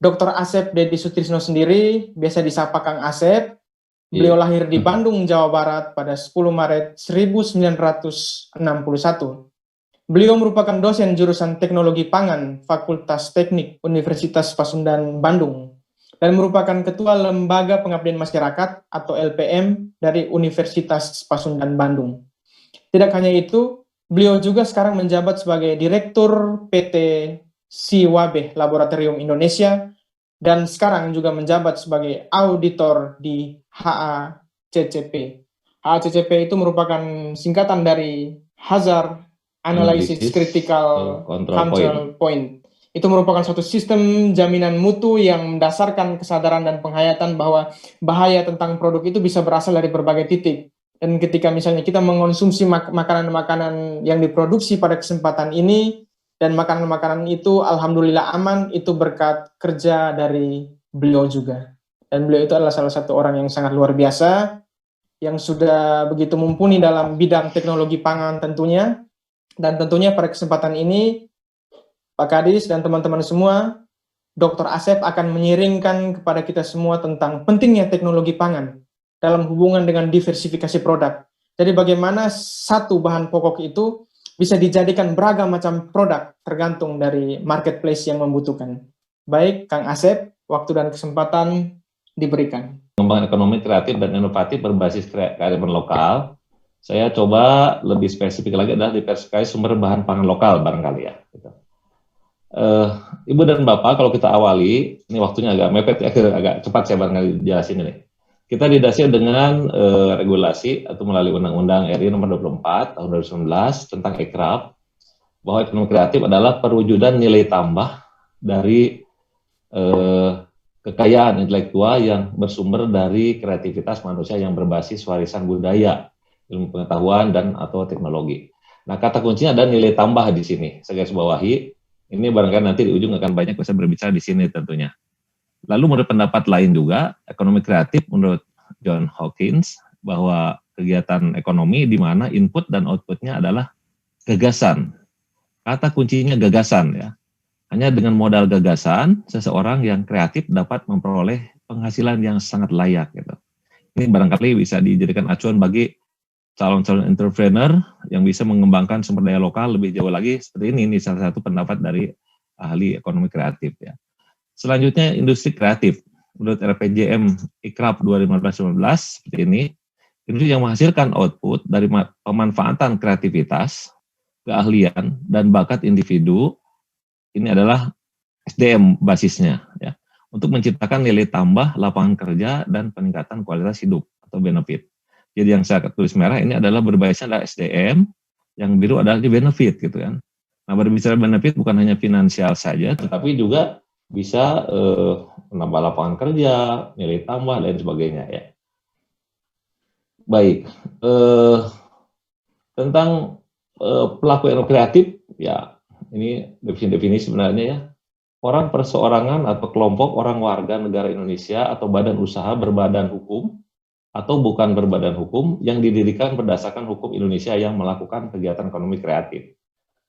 Dr. Asep Dedi Sutrisno sendiri, biasa disapa Kang Asep. Beliau Iya. lahir di Bandung, Jawa Barat pada 10 Maret 1961. Beliau merupakan dosen jurusan Teknologi Pangan Fakultas Teknik Universitas Pasundan Bandung dan merupakan Ketua Lembaga Pengabdian Masyarakat atau LPM dari Universitas Pasundan Bandung. Tidak hanya itu, beliau juga sekarang menjabat sebagai Direktur PT Siwabeh Laboratorium Indonesia dan sekarang juga menjabat sebagai auditor di HACCP. HACCP itu merupakan singkatan dari Hazard Analysis Critical Control Point. Itu merupakan suatu sistem jaminan mutu yang mendasarkan kesadaran dan penghayatan bahwa bahaya tentang produk itu bisa berasal dari berbagai titik. Dan ketika misalnya kita mengonsumsi makanan-makanan yang diproduksi pada kesempatan ini, dan makanan-makanan itu alhamdulillah aman, itu berkat kerja dari beliau juga. Dan beliau itu adalah salah satu orang yang sangat luar biasa, yang sudah begitu mumpuni dalam bidang teknologi pangan tentunya. Dan tentunya pada kesempatan ini, Pak Kadis dan teman-teman semua, Dr. Asep akan menyiringkan kepada kita semua tentang pentingnya teknologi pangan dalam hubungan dengan diversifikasi produk. Jadi bagaimana satu bahan pokok itu bisa dijadikan beragam macam produk tergantung dari marketplace yang membutuhkan. Baik, Kang Asep, waktu dan kesempatan diberikan. Pengembangan ekonomi kreatif dan inovatif berbasis kearifan lokal. Saya coba lebih spesifik lagi adalah diversifikasi sumber bahan pangan lokal barangkali ya. Ibu dan Bapak, kalau kita awali, ini waktunya agak mepet ya, agak cepat saya barangkali jelasin ini. Kita didasari dengan regulasi atau melalui Undang-Undang RI nomor 24 tahun 2019 tentang Ekraf, bahwa ekonomi kreatif adalah perwujudan nilai tambah dari kekayaan intelektual yang bersumber dari kreativitas manusia yang berbasis warisan budaya, ilmu pengetahuan, dan atau teknologi. Nah, kata kuncinya ada nilai tambah di sini. Saya garis bawahi, ini barangkali nanti di ujung akan banyak bisa berbicara di sini tentunya. Lalu menurut pendapat lain juga, ekonomi kreatif menurut John Hawkins, bahwa kegiatan ekonomi di mana input dan outputnya adalah gagasan. Kata kuncinya gagasan ya. Hanya dengan modal gagasan, seseorang yang kreatif dapat memperoleh penghasilan yang sangat layak. Gitu. Ini barangkali bisa dijadikan acuan bagi calon-calon entrepreneur yang bisa mengembangkan sumber daya lokal lebih jauh lagi. Seperti ini salah satu pendapat dari ahli ekonomi kreatif ya. Selanjutnya industri kreatif. Menurut RPJM Ikraf 2015 seperti ini, industri yang menghasilkan output dari pemanfaatan kreativitas, keahlian, dan bakat individu, ini adalah SDM basisnya ya, untuk menciptakan nilai tambah, lapangan kerja, dan peningkatan kualitas hidup atau benefit. Jadi yang saya tulis merah ini adalah berbasisnya adalah SDM, yang biru adalah benefit gitu kan. Nah, berbicara benefit bukan hanya finansial saja, tetapi juga bisa menambah lapangan kerja, nilai tambah, dan sebagainya ya. Baik, tentang pelaku ekonomi kreatif, ya ini definisi sebenarnya ya. Orang perseorangan atau kelompok orang warga negara Indonesia atau badan usaha berbadan hukum atau bukan berbadan hukum yang didirikan berdasarkan hukum Indonesia yang melakukan kegiatan ekonomi kreatif.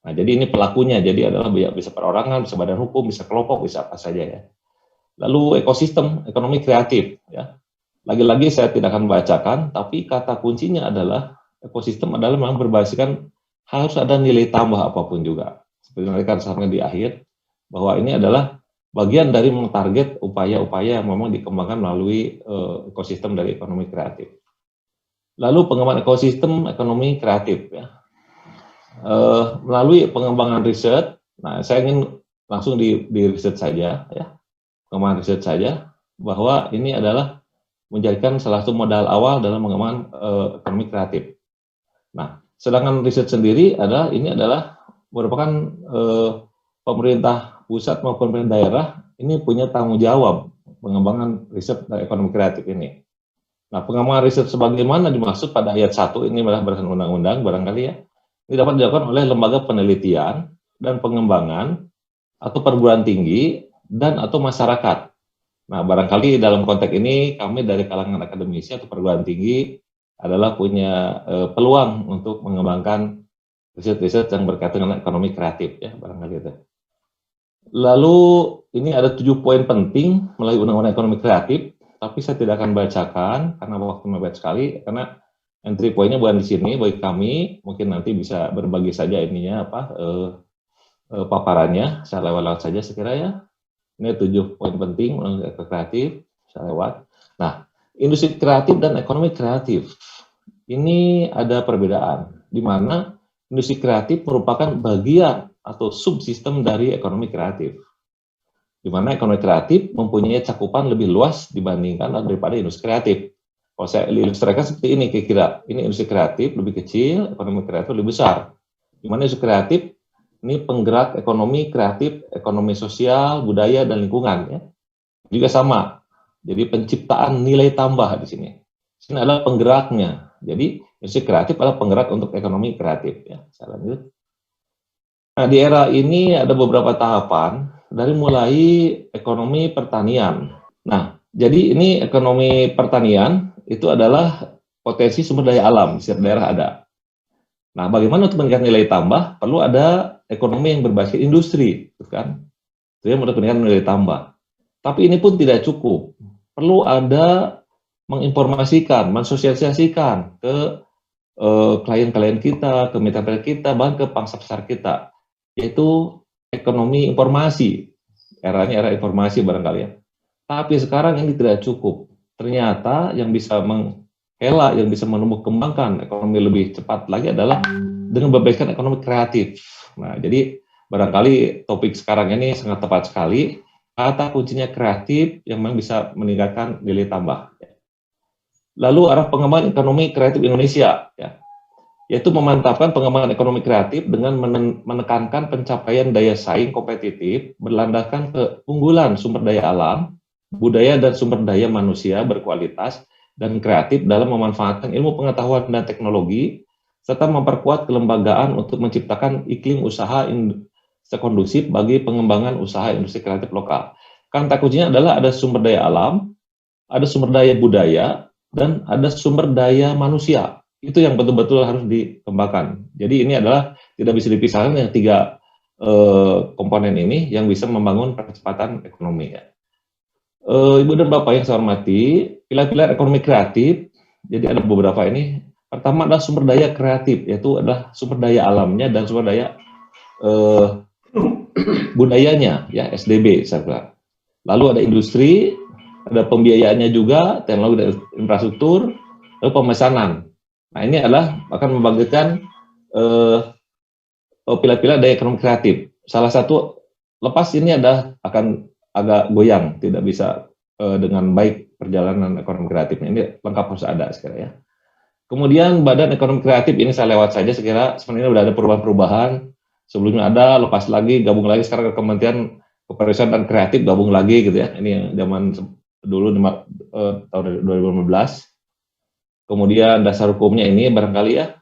Nah, jadi ini pelakunya, jadi adalah bisa perorangan, bisa badan hukum, bisa kelompok, bisa apa saja ya. Lalu ekosistem ekonomi kreatif ya. Lagi-lagi saya tidak akan membacakan, tapi kata kuncinya adalah ekosistem adalah memang berbasiskan harus ada nilai tambah apapun juga. Seperti mereka sampaikan di akhir, bahwa ini adalah bagian dari mentarget upaya-upaya yang memang dikembangkan melalui ekosistem dari ekonomi kreatif. Lalu pengembangan ekosistem ekonomi kreatif ya. Melalui pengembangan riset, nah saya ingin langsung di riset saja ya, pengembangan riset saja, bahwa ini adalah menjadikan salah satu modal awal dalam pengembangan ekonomi kreatif. Nah, sedangkan riset sendiri ini adalah merupakan pemerintah pusat maupun pemerintah daerah ini punya tanggung jawab pengembangan riset dan ekonomi kreatif ini. Nah, pengembangan riset sebagaimana dimaksud pada ayat 1 ini adalah berdasarkan undang-undang barangkali ya. Ini dapat dilakukan oleh lembaga penelitian dan pengembangan atau perguruan tinggi dan atau masyarakat. Nah, barangkali dalam konteks ini kami dari kalangan akademisi atau perguruan tinggi adalah punya peluang untuk mengembangkan riset-riset yang berkaitan dengan ekonomi kreatif ya barangkali itu. Lalu ini ada 7 poin penting melalui Undang-Undang Ekonomi Kreatif, tapi saya tidak akan bacakan karena waktu mepet sekali, karena entry poinnya bukan di sini, bagi kami mungkin nanti bisa berbagi saja ininya paparannya, saya lewat-lewat saja sekira ya. Ini 7 poin penting Undang-Undang Ekonomi Kreatif, saya lewat. Nah, industri kreatif dan ekonomi kreatif ini ada perbedaan, di mana industri kreatif merupakan bagian atau subsistem dari ekonomi kreatif, di mana ekonomi kreatif mempunyai cakupan lebih luas dibandingkan daripada industri kreatif. Kalau saya ilustrasikan seperti ini, kira-kira ini industri kreatif lebih kecil, ekonomi kreatif lebih besar. Di mana industri kreatif ini penggerak ekonomi kreatif, ekonomi sosial, budaya, dan lingkungan. Ya. Juga sama, jadi penciptaan nilai tambah di sini. Di sini adalah penggeraknya. Jadi industri kreatif adalah penggerak untuk ekonomi kreatif. Ya. Saya lanjut. Nah, di era ini ada beberapa tahapan, dari mulai ekonomi pertanian. Nah, jadi ini ekonomi pertanian itu adalah potensi sumber daya alam, di setiap daerah ada. Nah, bagaimana untuk meningkatkan nilai tambah? Perlu ada ekonomi yang berbasis industri, kan? Itu yang untuk meningkatkan nilai tambah. Tapi ini pun tidak cukup. Perlu ada menginformasikan, mensosialisasikan ke klien-klien kita, ke mitra kita, bahkan ke pangsa pasar kita, yaitu ekonomi informasi. Eranya era informasi barangkali ya. Tapi sekarang ini tidak cukup. Ternyata yang bisa menghela, yang bisa menumbuh kembangkan ekonomi lebih cepat lagi adalah dengan berbasis ekonomi kreatif. Nah, jadi barangkali topik sekarang ini sangat tepat sekali. Kata kuncinya kreatif yang memang bisa meningkatkan nilai tambah. Lalu arah pengembangan ekonomi kreatif Indonesia, ya, yaitu memantapkan pengembangan ekonomi kreatif dengan menekankan pencapaian daya saing kompetitif berlandaskan keunggulan sumber daya alam, budaya dan sumber daya manusia berkualitas dan kreatif dalam memanfaatkan ilmu pengetahuan dan teknologi, serta memperkuat kelembagaan untuk menciptakan iklim usaha kondusif bagi pengembangan usaha industri kreatif lokal. Kata kuncinya adalah ada sumber daya alam, ada sumber daya budaya, dan ada sumber daya manusia. Itu yang betul-betul harus dikembangkan. Jadi ini adalah tidak bisa dipisahkan yang 3 komponen ini yang bisa membangun percepatan ekonomi. Ya. Ibu dan Bapak yang saya hormati, pilar-pilar ekonomi kreatif, jadi ada beberapa ini. Pertama adalah sumber daya kreatif, yaitu adalah sumber daya alamnya dan sumber daya budayanya, ya SDB saya bilang. Lalu ada industri, ada pembiayaannya juga, teknologi dan infrastruktur, lalu pemesanan. Nah ini adalah akan membangkitkan pilar-pilar daya ekonomi kreatif. Salah satu lepas ini akan agak goyang, tidak bisa dengan baik perjalanan ekonomi kreatifnya. Ini lengkap harus ada sekira ya. Kemudian Badan Ekonomi Kreatif ini saya lewat saja sekira, sebenarnya sudah ada perubahan-perubahan. Sebelumnya ada, lepas lagi, gabung lagi sekarang ke Kementerian Kepariwisataan dan Kreatif, gabung lagi gitu ya. Ini yang zaman dulu tahun 2015. Kemudian dasar hukumnya ini barangkali ya,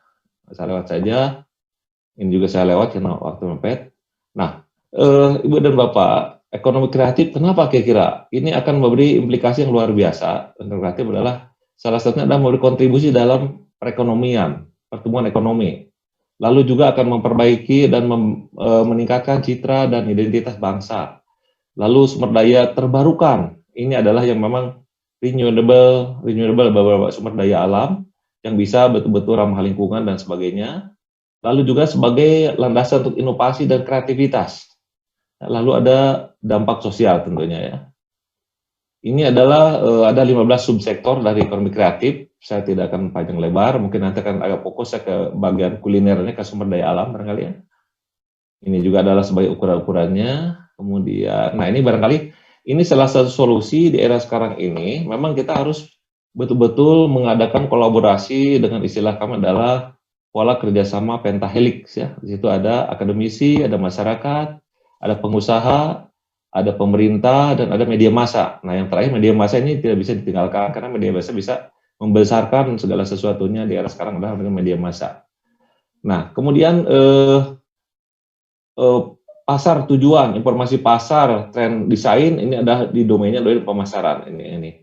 saya lewat saja. Ini juga saya lewat karena waktu mepet. Nah, Ibu dan Bapak, ekonomi kreatif kenapa kira-kira? Ini akan memberi implikasi yang luar biasa. Ekonomi kreatif adalah salah satunya adalah memberi kontribusi dalam perekonomian, pertumbuhan ekonomi. Lalu juga akan memperbaiki dan meningkatkan citra dan identitas bangsa. Lalu sumber daya terbarukan, ini adalah yang memang renewable beberapa sumber daya alam yang bisa betul-betul ramah lingkungan dan sebagainya. Lalu juga sebagai landasan untuk inovasi dan kreativitas. Lalu ada dampak sosial tentunya ya. Ini adalah ada 15 subsektor dari ekonomi kreatif. Saya tidak akan panjang lebar, mungkin nanti akan agak fokus saya ke bagian kulinernya, ke sumber daya alam barangkali ya. Ini juga adalah sebagai ukuran-ukurannya. Kemudian, nah ini barangkali ini salah satu solusi di era sekarang ini. Memang kita harus betul-betul mengadakan kolaborasi dengan istilah kami adalah pola kerjasama pentahelix ya. Di situ ada akademisi, ada masyarakat, ada pengusaha, ada pemerintah, dan ada media massa. Nah, yang terakhir media massa ini tidak bisa ditinggalkan karena media massa bisa membesarkan segala sesuatunya di era sekarang adalah dengan media massa. Nah, kemudian pasar tujuan, informasi pasar, tren desain ini ada di domainnya dari pemasaran ini.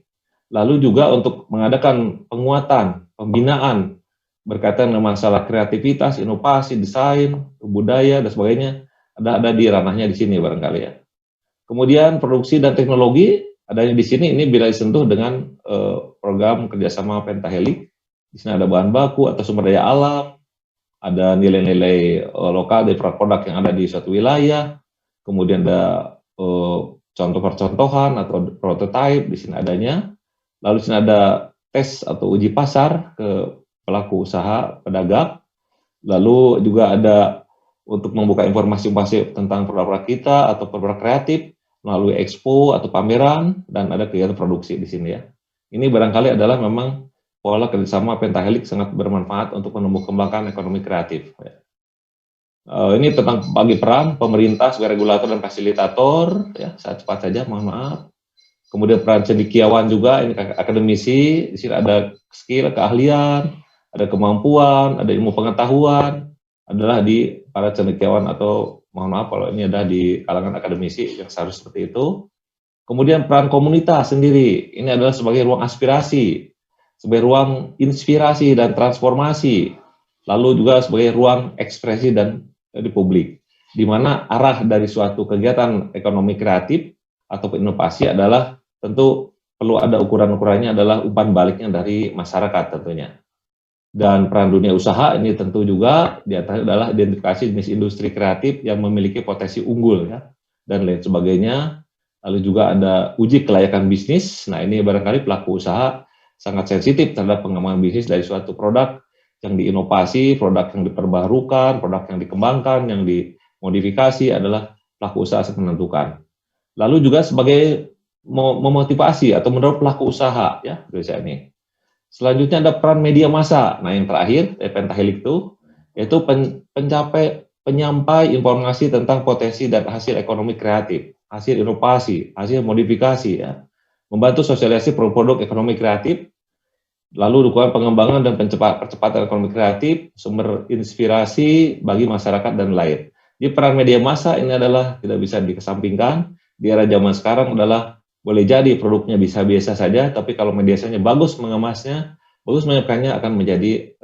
Lalu juga untuk mengadakan penguatan, pembinaan berkaitan dengan masalah kreativitas, inovasi, desain, budaya dan sebagainya ada di ranahnya di sini barangkali ya. Kemudian produksi dan teknologi adanya di sini ini bila disentuh dengan program kerjasama Pentahelix. Di sini ada bahan baku atau sumber daya alam, ada nilai-nilai lokal dari produk yang ada di suatu wilayah, kemudian ada contoh percontohan atau prototype di sini adanya. Lalu di sini ada tes atau uji pasar ke pelaku usaha, pedagang. Lalu juga ada untuk membuka informasi-informasi tentang produk-produk kita atau produk kreatif melalui expo atau pameran, dan ada kegiatan produksi di sini ya. Ini barangkali adalah memang pola kerjasama Pentahelix sangat bermanfaat untuk menumbuh kembangkan ekonomi kreatif. Ini tentang bagi peran pemerintah sebagai regulator dan fasilitator, ya, saya cepat saja, mohon maaf. Kemudian peran cendekiawan juga, ini akademisi, di sini ada skill, keahlian, ada kemampuan, ada ilmu pengetahuan, adalah di para cendekiawan atau mohon maaf kalau ini ada di kalangan akademisi yang seharusnya seperti itu. Kemudian peran komunitas sendiri, ini adalah sebagai ruang aspirasi, sebagai ruang inspirasi dan transformasi, lalu juga sebagai ruang ekspresi dan di publik, di mana arah dari suatu kegiatan ekonomi kreatif atau inovasi adalah tentu perlu ada ukuran-ukurannya adalah umpan baliknya dari masyarakat tentunya. Dan peran dunia usaha ini tentu juga diantaranya adalah identifikasi jenis industri kreatif yang memiliki potensi unggul ya, dan lain sebagainya. Lalu juga ada uji kelayakan bisnis. Nah ini barangkali pelaku usaha sangat sensitif terhadap pengembangan bisnis dari suatu produk yang diinovasi, produk yang diperbaharukan, produk yang dikembangkan, yang dimodifikasi adalah pelaku usaha sangat menentukan. Lalu juga sebagai memotivasi atau mendorong pelaku usaha ya, Indonesia ini. Selanjutnya ada peran media massa. Nah yang terakhir, Pentahelix itu yaitu penyampai informasi tentang potensi dan hasil ekonomi kreatif, hasil inovasi, hasil modifikasi ya, membantu sosialisasi produk ekonomi kreatif, lalu dukungan pengembangan dan percepatan ekonomi kreatif, sumber inspirasi bagi masyarakat dan lain. Jadi peran media massa ini adalah tidak bisa dikesampingkan. Di era zaman sekarang adalah boleh jadi produknya bisa biasa saja, tapi kalau medianya bagus mengemasnya, bagus menyampaikannya, akan menjadi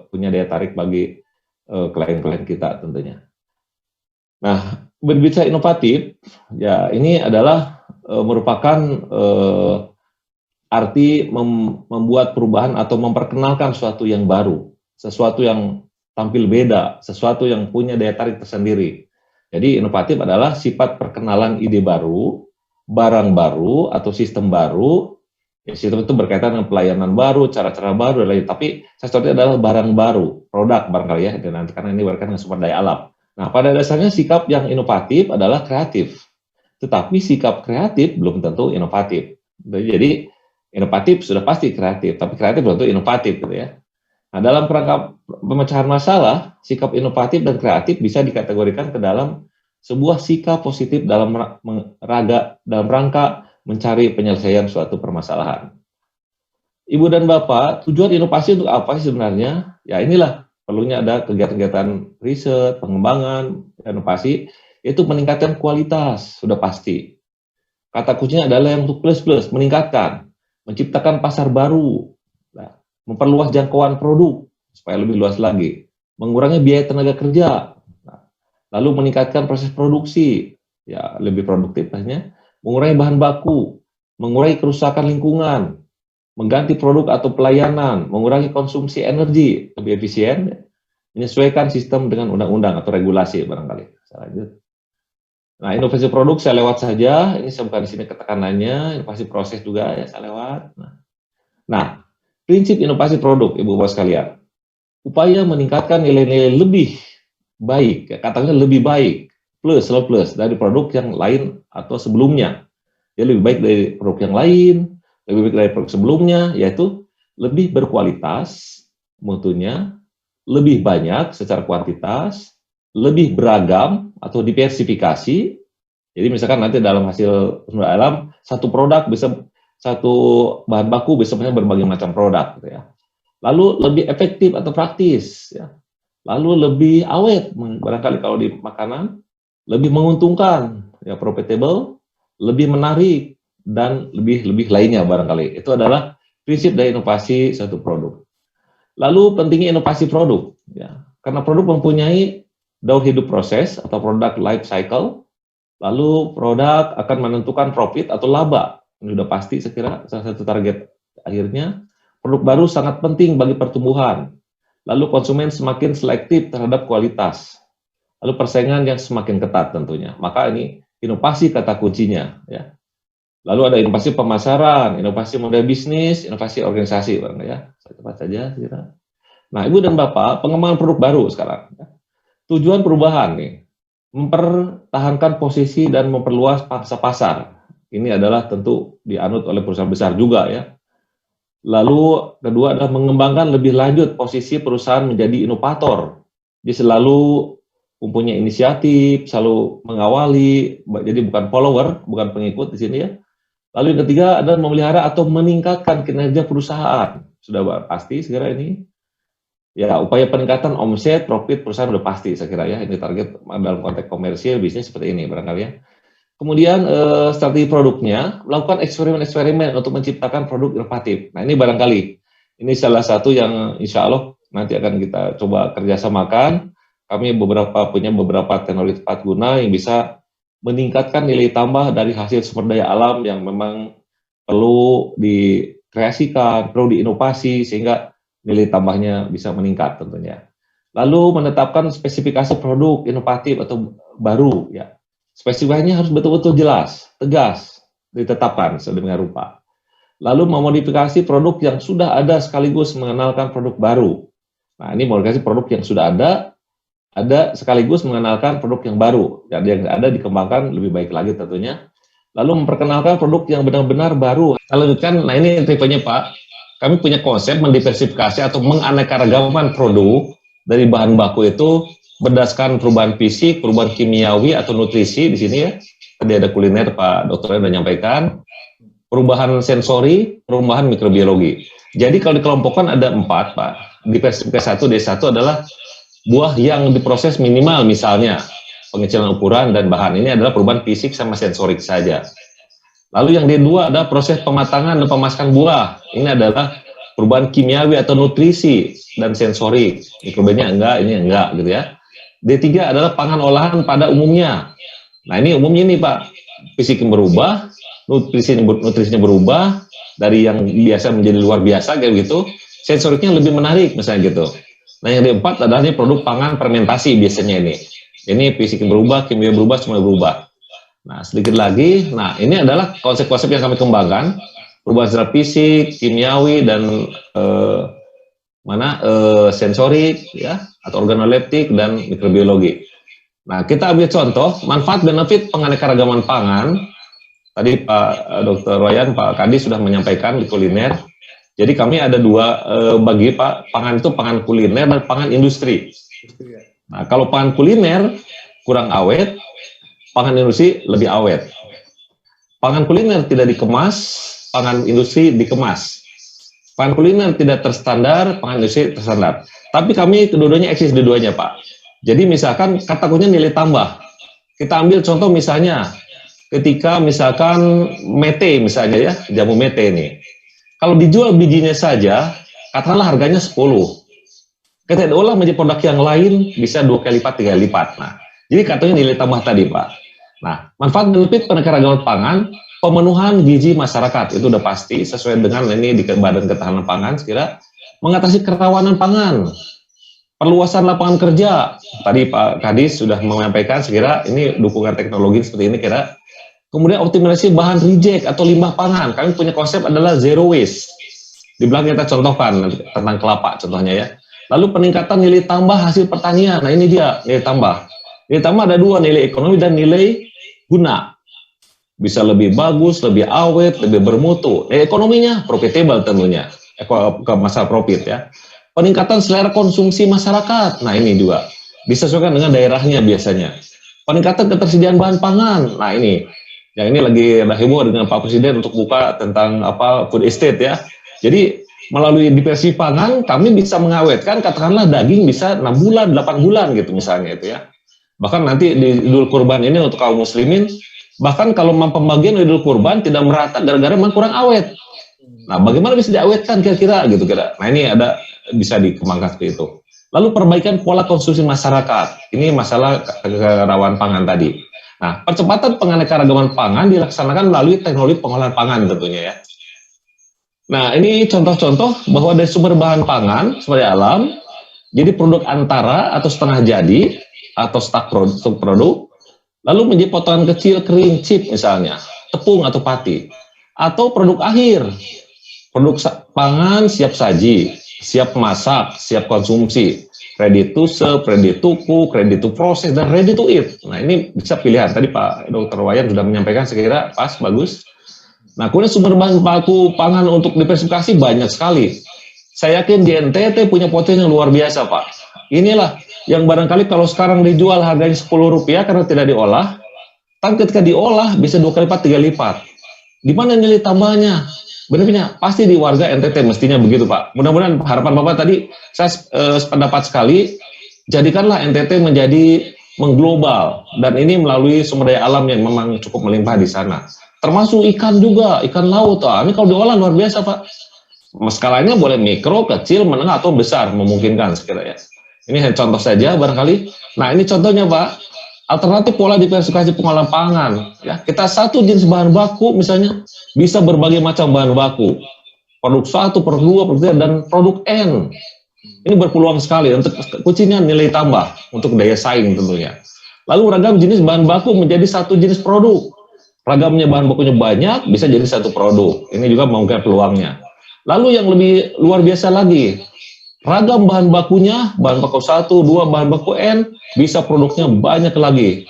punya daya tarik bagi klien-klien kita tentunya. Nah, berbicara inovatif, ya ini adalah merupakan arti membuat perubahan atau memperkenalkan sesuatu yang baru, sesuatu yang tampil beda, sesuatu yang punya daya tarik tersendiri. Jadi inovatif adalah sifat perkenalan ide baru, barang baru atau sistem baru. Ya, sistem itu berkaitan dengan pelayanan baru, cara-cara baru, dan lain. Tapi sesuatu adalah barang baru, produk barangkali ya, dan nanti karena ini berkaitan dengan sumber daya alam. Nah, pada dasarnya sikap yang inovatif adalah kreatif, tetapi sikap kreatif belum tentu inovatif. Jadi inovatif sudah pasti kreatif, tapi kreatif belum tentu inovatif, gitu ya. Nah, dalam kerangka pemecahan masalah, sikap inovatif dan kreatif bisa dikategorikan ke dalam sebuah sikap positif dalam rangka mencari penyelesaian suatu permasalahan. Ibu dan Bapak, tujuan inovasi untuk apa sih sebenarnya? Ya inilah, perlunya ada kegiatan-kegiatan riset, pengembangan, inovasi, yaitu meningkatkan kualitas, sudah pasti. Kata kuncinya adalah yang untuk plus-plus, meningkatkan, menciptakan pasar baru, memperluas jangkauan produk supaya lebih luas lagi, mengurangi biaya tenaga kerja, lalu meningkatkan proses produksi, ya lebih produktif pastinya, mengurangi bahan baku, mengurangi kerusakan lingkungan, mengganti produk atau pelayanan, mengurangi konsumsi energi, lebih efisien, menyesuaikan sistem dengan undang-undang atau regulasi barangkali. Nah, inovasi produk saya lewat saja, ini saya bukan di sini ketekanannya, inovasi proses juga ya saya lewat. Nah, prinsip inovasi produk, Ibu Bapak sekalian, upaya meningkatkan nilai-nilai lebih baik, katanya lebih baik, selalu plus dari produk yang lain atau sebelumnya. Dia lebih baik dari produk yang lain, lebih baik dari produk sebelumnya, yaitu lebih berkualitas mutunya, lebih banyak secara kuantitas, lebih beragam atau diversifikasi. Jadi misalkan nanti dalam hasil sumber alam, satu produk bisa, satu bahan baku bisa punya berbagai macam produk, gitu ya. Lalu lebih efektif atau praktis, ya. Lalu lebih awet, barangkali kalau di makanan, lebih menguntungkan, ya profitable, lebih menarik, dan lebih lainnya barangkali. Itu adalah prinsip dari inovasi suatu produk. Lalu pentingnya inovasi produk, ya, karena produk mempunyai daur hidup proses atau product life cycle. Lalu produk akan menentukan profit atau laba. Ini sudah pasti saya kira salah satu target akhirnya. Produk baru sangat penting bagi pertumbuhan. Lalu konsumen semakin selektif terhadap kualitas. Lalu persaingan yang semakin ketat tentunya. Maka ini inovasi kata kuncinya. Ya. Lalu ada inovasi pemasaran, inovasi model bisnis, inovasi organisasi. Ya. Cepat saja. Kira. Nah, Ibu dan Bapak, pengembangan produk baru sekarang. Ya. Tujuan perubahan nih, mempertahankan posisi dan memperluas pangsa pasar. Ini adalah tentu dianut oleh perusahaan besar juga ya. Lalu kedua adalah mengembangkan lebih lanjut posisi perusahaan menjadi inovator. Dia selalu mempunyai inisiatif, selalu mengawali, jadi bukan follower, bukan pengikut di sini ya. Lalu yang ketiga adalah memelihara atau meningkatkan kinerja perusahaan. Sudah pasti segera ini. Ya, upaya peningkatan omset, profit perusahaan sudah pasti saya kira ya. Ini target dalam konteks komersial, bisnis seperti ini barangkali ya. Kemudian strategi produknya, melakukan eksperimen-eksperimen untuk menciptakan produk inovatif. Nah ini barangkali, ini salah satu yang insya Allah nanti akan kita coba kerjasamakan. Kami punya beberapa teknologi tepat guna yang bisa meningkatkan nilai tambah dari hasil sumber daya alam yang memang perlu dikreasikan, perlu diinovasi sehingga nilai tambahnya bisa meningkat tentunya. Lalu menetapkan spesifikasi produk inovatif atau baru ya. Spesifikasinya harus betul-betul jelas, tegas, ditetapkan sedemikian rupa. Lalu memodifikasi produk yang sudah ada sekaligus mengenalkan produk baru. Nah, ini modifikasi produk yang sudah ada sekaligus mengenalkan produk yang baru. Jadi yang ada dikembangkan lebih baik lagi tentunya. Lalu memperkenalkan produk yang benar-benar baru. Kita lanjutkan, nah ini tipenya Pak. Kami punya konsep mendiversifikasi atau menganeka-ragaman produk dari bahan baku itu berdasarkan perubahan fisik, perubahan kimiawi atau nutrisi di sini ya. Tadi ada kuliner, Pak Dokternya sudah menyampaikan. Perubahan sensori, perubahan mikrobiologi. Jadi kalau dikelompokkan ada 4, Pak. Diversifikasi 1, D1 adalah buah yang diproses minimal misalnya. Pengecilan ukuran dan bahan. Ini adalah perubahan fisik sama sensorik saja. Lalu yang D2 ada proses pematangan dan pemasakan buah. Ini adalah perubahan kimiawi atau nutrisi dan sensori. Mikrobinya enggak, ini enggak gitu ya. D3 adalah pangan olahan pada umumnya. Nah ini umumnya nih Pak, fisiknya berubah, nutrisinya berubah, dari yang biasa menjadi luar biasa kayak gitu, sensoriknya lebih menarik misalnya gitu. Nah yang D4 adalah ini produk pangan fermentasi biasanya ini. Ini fisiknya berubah, kimia berubah, semua berubah. Nah sedikit lagi, nah ini adalah konsep-konsep yang kami kembangkan, perubahan secara fisik, kimiawi, dan sensorik ya, atau organoleptik dan mikrobiologi. Nah, kita ambil contoh manfaat benefit penganekaragaman pangan. Tadi Pak Dr. Royan, Pak Kadis sudah menyampaikan di kuliner. Jadi kami ada dua bagi Pak, pangan itu pangan kuliner dan pangan industri. Nah, kalau pangan kuliner kurang awet, pangan industri lebih awet. Pangan kuliner tidak dikemas, pangan industri dikemas. Pangan kuliner tidak terstandar, pangan industri terstandar. Tapi kami kedua-duanya eksis dua-duanya, Pak. Jadi misalkan kata kuncinya nilai tambah. Kita ambil contoh misalnya, ketika misalkan mete misalnya ya, jamu mete ini. Kalau dijual bijinya saja, katakanlah harganya 10. Kita diolah menjadi produk yang lain, bisa 2 kali lipat, 3 kali lipat. Nah, jadi katanya nilai tambah tadi, Pak. Nah, manfaat benefit penganekaragaman pangan, pemenuhan gizi masyarakat itu udah pasti sesuai dengan ini di Badan Ketahanan Pangan sekira, mengatasi kerawanan pangan, perluasan lapangan kerja. Tadi Pak Kadis sudah menyampaikan sekira ini dukungan teknologi seperti ini kira. Kemudian optimalisasi bahan reject atau limbah pangan. Kami punya konsep adalah zero waste. Di belakang kita contohkan tentang kelapa contohnya ya. Lalu peningkatan nilai tambah hasil pertanian. Nah ini dia nilai tambah. Nilai tambah ada 2, nilai ekonomi dan nilai guna. Bisa lebih bagus, lebih awet, lebih bermutu. Ekonominya profitable tentunya, ke masalah profit ya. Peningkatan selera konsumsi masyarakat. Nah ini juga disesuaikan dengan daerahnya biasanya. Peningkatan ketersediaan bahan pangan. Nah ini, yang ini lagi ada heboh dengan Pak Presiden untuk buka tentang apa food estate ya. Jadi melalui diversi pangan kami bisa mengawetkan katakanlah daging bisa 6 bulan, 8 bulan gitu misalnya itu ya. Bahkan nanti di Idul Kurban ini untuk kaum muslimin, bahkan kalau pembagian Idul Kurban tidak merata gara-gara memang kurang awet. Nah, bagaimana bisa diawetkan kira-kira gitu kira. Nah, ini ada bisa dikembangkan seperti itu. Lalu perbaikan pola konsumsi masyarakat. Ini masalah kerawan pangan tadi. Nah, percepatan penganekaragaman pangan dilaksanakan melalui teknologi pengolahan pangan tentunya ya. Nah, ini contoh-contoh bahwa dari sumber bahan pangan, sumber daya alam, jadi produk antara atau setengah jadi, atau stok produk, lalu menjadi potongan kecil kering chip misalnya, tepung atau pati, atau produk akhir, produk pangan siap saji, siap masak, siap konsumsi, ready to serve, ready to cook, ready to process, dan ready to eat. Nah, ini bisa pilihan. Tadi Pak Dr. Wayan sudah menyampaikan, saya kira pas, bagus. Nah, kemudian sumber bahan baku pangan untuk diversifikasi banyak sekali. Saya yakin di NTT punya potensi yang luar biasa, Pak. Inilah yang barangkali kalau sekarang dijual harganya Rp10 karena tidak diolah, tapi ketika diolah bisa 2 kali lipat, 3 lipat. Di mana nilai tambahnya? Benar-benar pasti di warga NTT mestinya begitu, Pak. Mudah-mudahan harapan Bapak tadi saya sependapat sekali, jadikanlah NTT menjadi mengglobal, dan ini melalui sumber daya alam yang memang cukup melimpah di sana. Termasuk ikan juga, ikan laut. Ini kalau diolah luar biasa, Pak. Skalanya boleh mikro, kecil, menengah, atau besar, memungkinkan sekiranya. Ini contoh saja barangkali. Nah, ini contohnya, Pak. Alternatif pola diversifikasi pengolahan pangan. Ya, kita satu jenis bahan baku misalnya bisa berbagai macam bahan baku. Produk 1, produk 2, produk 3, dan produk N. Ini berpeluang sekali untuk kuncinya nilai tambah untuk daya saing tentunya. Lalu ragam jenis bahan baku menjadi satu jenis produk. Ragamnya bahan bakunya banyak, bisa jadi satu produk. Ini juga memungkinkan peluangnya. Lalu yang lebih luar biasa lagi, ragam bahan bakunya, bahan baku 1, 2, bahan baku N, bisa produknya banyak lagi.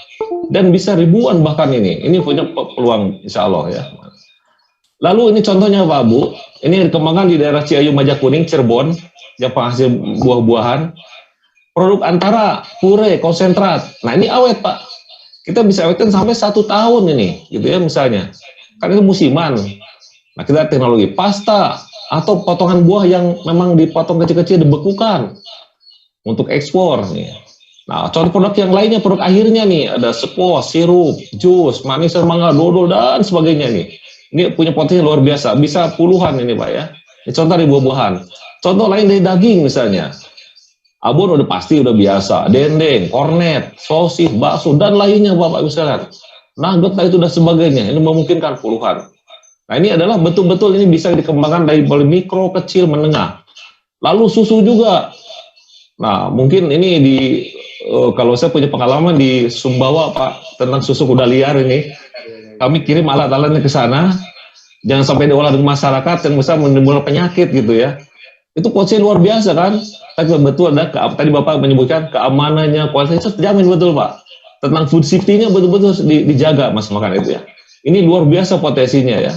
Dan bisa ribuan bahkan ini. Ini punya peluang insya Allah ya. Lalu ini contohnya Pak Bu, ini dikembangkan di daerah Ciayu, Majakuning, Cirebon, yang penghasil buah-buahan. Produk antara, pure, konsentrat. Nah ini awet Pak. Kita bisa awetkan sampai 1 tahun ini, gitu ya misalnya. Karena itu musiman. Nah kita teknologi pasta atau potongan buah yang memang dipotong kecil-kecil dibekukan untuk ekspor nih. Nah contoh produk yang lainnya, produk akhirnya nih ada sepoh, sirup, jus, manis, mangga, dodol dan sebagainya nih. Ini punya potensi luar biasa, bisa puluhan ini Pak ya. Ini contoh dari buah-buahan. Contoh lain dari daging misalnya. Abon udah pasti udah biasa, dendeng, kornet, sosis, bakso, dan lainnya Bapak Ibu sekalian. Nugget itu dan sebagainya, ini memungkinkan puluhan. Nah ini adalah betul-betul ini bisa dikembangkan dari mulai mikro, kecil, menengah. Lalu susu juga. Nah mungkin ini kalau saya punya pengalaman di Sumbawa Pak, tentang susu kuda liar ini. Kami kirim alat-alatnya ke sana, jangan sampai diolah dengan masyarakat yang bisa menimbulkan penyakit gitu ya. Itu potensi luar biasa kan? Tapi betul ada tadi Bapak menyebutkan keamanannya, kualitasnya terjamin betul Pak. Tentang food safety-nya betul-betul dijaga Mas makan itu ya. Ini luar biasa potensinya ya.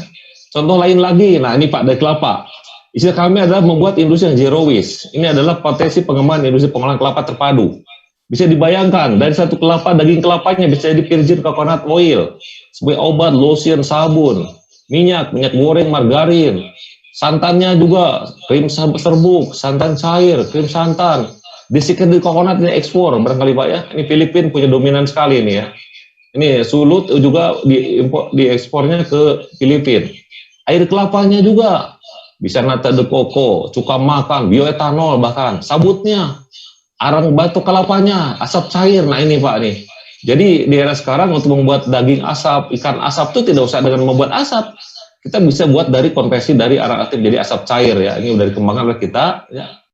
Contoh lain lagi, nah ini Pak dari kelapa. Istilah kami adalah membuat industri yang zero waste. Ini adalah potensi pengembangan industri pengolahan kelapa terpadu. Bisa dibayangkan dari satu kelapa, daging kelapanya bisa jadi virgin coconut oil, sebagai obat, lotion, sabun, minyak goreng, margarin. Santannya juga krim serbuk, santan cair, krim santan. Disikat di coconut ini ekspor barangkali Pak ya. Ini Filipina punya dominan sekali ini ya. Ini sulut juga diekspornya ke Filipina. Air kelapanya juga bisa nata de coco, cuka makan, bioetanol bahkan, sabutnya, arang batu kelapanya, asap cair. Nah ini Pak nih. Jadi di era sekarang untuk membuat daging asap, ikan asap itu tidak usah dengan membuat asap. Kita bisa buat dari konversi dari arang aktif jadi asap cair ya. Ini udah dikembangkan oleh kita ya.